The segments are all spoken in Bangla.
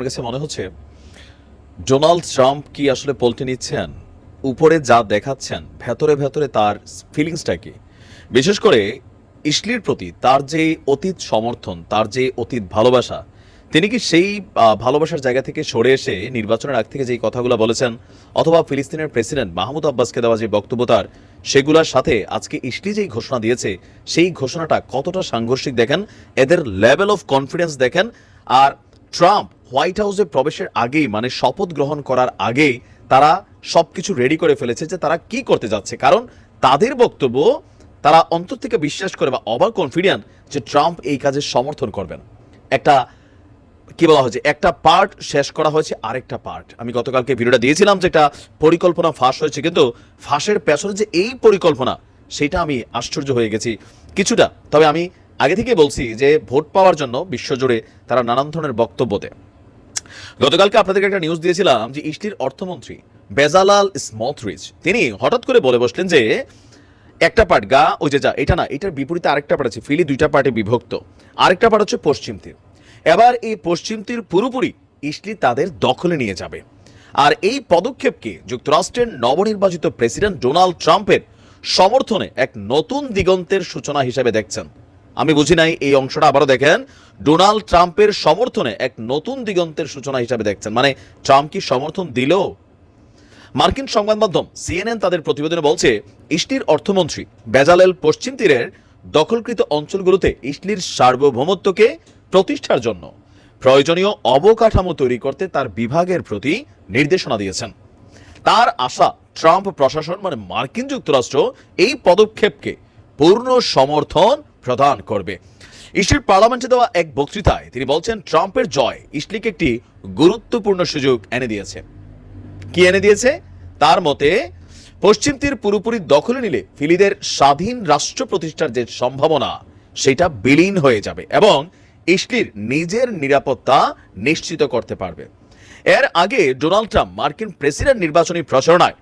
আমার কাছে মনে হচ্ছে ডোনাল্ড ট্রাম্প কি আসলে পল্টে নিচ্ছেন, উপরে যা দেখাচ্ছেন ভেতরে ভেতরে তার ফিলিংসটা কি, বিশেষ করে ইসলির প্রতি তার যে অতীত সমর্থন, তার যে অতীত ভালোবাসা, তিনি কি সেই ভালোবাসার জায়গা থেকে সরে এসে নির্বাচনের আগ থেকে যেই কথাগুলো বলেছেন, অথবা ফিলিস্তিনের প্রেসিডেন্ট মাহমুদ আব্বাসকে দেওয়া যে বক্তব্য তার, সেগুলোর সাথে আজকে ইসলি যেই ঘোষণা দিয়েছে সেই ঘোষণাটা কতটা সাংঘর্ষিক দেখেন, এদের লেভেল অফ কনফিডেন্স দেখেন। আর ট্রাম্প হোয়াইট হাউসে প্রবেশের আগেই, মানে শপথ গ্রহণ করার আগেই তারা সবকিছু রেডি করে ফেলেছে যে তারা কি করতে যাচ্ছে, কারণ তাদের বক্তব্য তারা অন্তর থেকে বিশ্বাস করে বা ওভার কনফিডেন্ট যে ট্রাম্প এই কাজের সমর্থন করবেন। একটা কি বলা হয়েছে, একটা পার্ট শেষ করা হয়েছে, আরেকটা পার্ট আমি গতকালকে ভিডিওটা দিয়েছিলাম যে একটা পরিকল্পনা ফাঁস হয়েছে, কিন্তু ফাঁসের পেছনে যে এই পরিকল্পনা, সেটা আমি আশ্চর্য হয়ে গেছি কিছুটা। তবে আমি আগে থেকে বলছি যে ভোট পাওয়ার জন্য বিশ্বজুড়ে তারা নানান ধরনের বক্তব্য দেয়। গতকালকে আপনাদেরকে একটা নিউজ দিয়েছিলাম যে ইসরায়েলের অর্থমন্ত্রী বেজালাল স্মোটরিচ তিনি হঠাৎ করে বলে বসলেন যে একটা পার্ট গা ওই যে যা এটা না, এটার বিপরীতে আরেকটা পার্ট আছে, ফিলি দুইটা পার্টে বিভক্ত, আরেকটা পার্ট হচ্ছে পশ্চিম তীর। এবার এই পশ্চিম তীর পুরোপুরি ইসরায়েল তাদের দখলে নিয়ে যাবে। আর এই পদক্ষেপকে যুক্তরাষ্ট্রের নবনির্বাচিত প্রেসিডেন্ট ডোনাল্ড ট্রাম্পের সমর্থনে এক নতুন দিগন্তের সূচনা হিসেবে দেখছেন। আমি বুঝি নাই এই অংশটা, আবারও দেখেন, ডোনাল্ড ট্রাম্পের সমর্থনে এক নতুন দিগন্তের সূচনা হিসেবে দেখছেন, মানে ট্রাম্প কি সমর্থন দিল? মার্কিন সংবাদ মাধ্যম সিএনএন তাদের প্রতিবেদনে বলছে ইসরায়েলের অর্থমন্ত্রী বেজালেল পশ্চিম তীরের দখলকৃত অঞ্চলগুলোতে ইসরায়েলের সার্বভৌমত্বকে প্রতিষ্ঠার জন্য প্রয়োজনীয় অবকাঠামো তৈরি করতে তার বিভাগের প্রতি নির্দেশনা দিয়েছেন। তার আশা ট্রাম্প প্রশাসন, মানে মার্কিন যুক্তরাষ্ট্র, এই পদক্ষেপকে পূর্ণ সমর্থন প্রদান করবে। ইসরায়েল পার্লামেন্টে দেওয়া এক বক্তৃতায় তিনি বলছেন ট্রাম্পের জয় ইসরায়েলকে একটি গুরুত্বপূর্ণ সুযোগ এনে দিয়েছে। কি এনে দিয়েছে? তার মতে পশ্চিম তীর পুরোপুরি দখলে নিলে ফিলিদের স্বাধীন রাষ্ট্র প্রতিষ্ঠার যে সম্ভাবনা, সেটা বিলীন হয়ে যাবে এবং ইসরায়েল নিজের নিরাপত্তা নিশ্চিত করতে পারবে। এর আগে ডোনাল্ড ট্রাম্প মার্কিন প্রেসিডেন্ট নির্বাচনী প্রচারণায়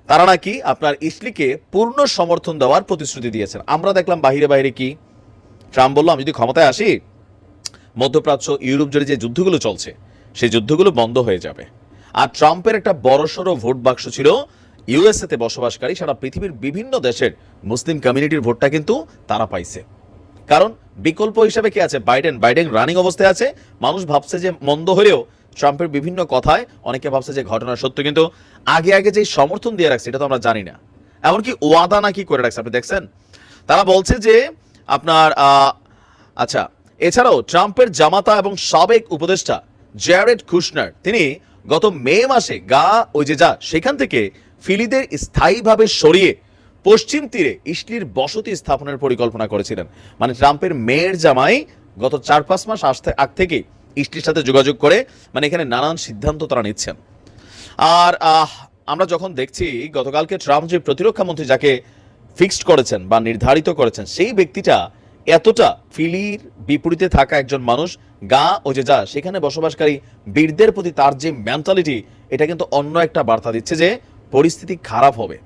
তারা নাকি আপনার ইসরায়েলকে পূর্ণ সমর্থন দেওয়ার প্রতিশ্রুতি দিয়েছেন। আমরা দেখলাম বাহিরে বাহিরে কি ট্রাম্প বলল, আমি যদি ক্ষমতায় আসি মধ্যপ্রাচ্য, ইউরোপ জুড়ে যে যুদ্ধগুলো চলছে সেই যুদ্ধগুলো বন্ধ হয়ে যাবে। আর ট্রাম্পের একটা বড়সড় ভোট বাক্স ছিল ইউএসএ তে বসবাসকারী সারা পৃথিবীর বিভিন্ন দেশের মুসলিম কমিউনিটির ভোটটা কিন্তু তারা পাইছে। কারণ বিকল্প হিসেবে কি আছে? বাইডেন রানিং অবস্থায় আছে। মানুষ ভাবছে যে মন্দ হলেও ট্রাম্পের বিভিন্ন কথায় অনেকে ভাবছে যে ঘটনা সত্য, কিন্তু আগে আগে যে সমর্থন দিয়ে রাখছে এটা তো আমরা জানি না। এমনকি ওয়াদা নাকি করে রাখছে, আপনি দেখছেন? তারা বলছে যে আপনার আচ্ছা, এছাড়াও ট্রাম্পের জামাতা এবং সাবেক উপদেষ্টা জ্যারেড কুশনার তিনি গত মে মাসে ওই যে যা সেখান থেকে ফিলিদের স্থায়ীভাবে সরিয়ে পশ্চিম তীরে ইসরায়েলের বসতি স্থাপনের পরিকল্পনা করেছিলেন। মানে ট্রাম্পের মেয়ের জামাই গত 4-5 মাস আগ থেকে ইসরায়েলের সাথে যোগাযোগ করে, মানে এখানে নানান সিদ্ধান্ত তারা নিচ্ছেন। আর আমরা যখন দেখছি গতকালকে ট্রাম্প যে প্রতিরক্ষা মন্ত্রী যাকে ফিক্সড করেছেন বা নির্ধারিত করেছেন, সেই ব্যক্তিটা এতটা ফিলির বিপরীতে থাকা একজন মানুষ, ওই যে যা সেখানে বসবাসকারী বীরদের প্রতি তার যে মেন্টালিটি, এটা কিন্তু অন্য একটা বার্তা দিচ্ছে যে পরিস্থিতি খারাপ হবে।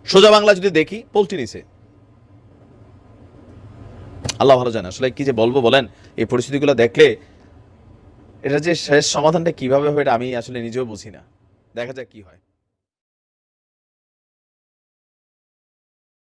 সোজা বাংলা যদি দেখি, পল্টি নিছে। আল্লাহ ভালো জানে আসলে কি যে বলবো বলেন। এই পরিস্থিতিগুলো দেখলে এটা যে শেষ সমাধানটা কিভাবে হবে এটা আমি আসলে নিজেও বুঝি না। দেখা যাক কি হয়।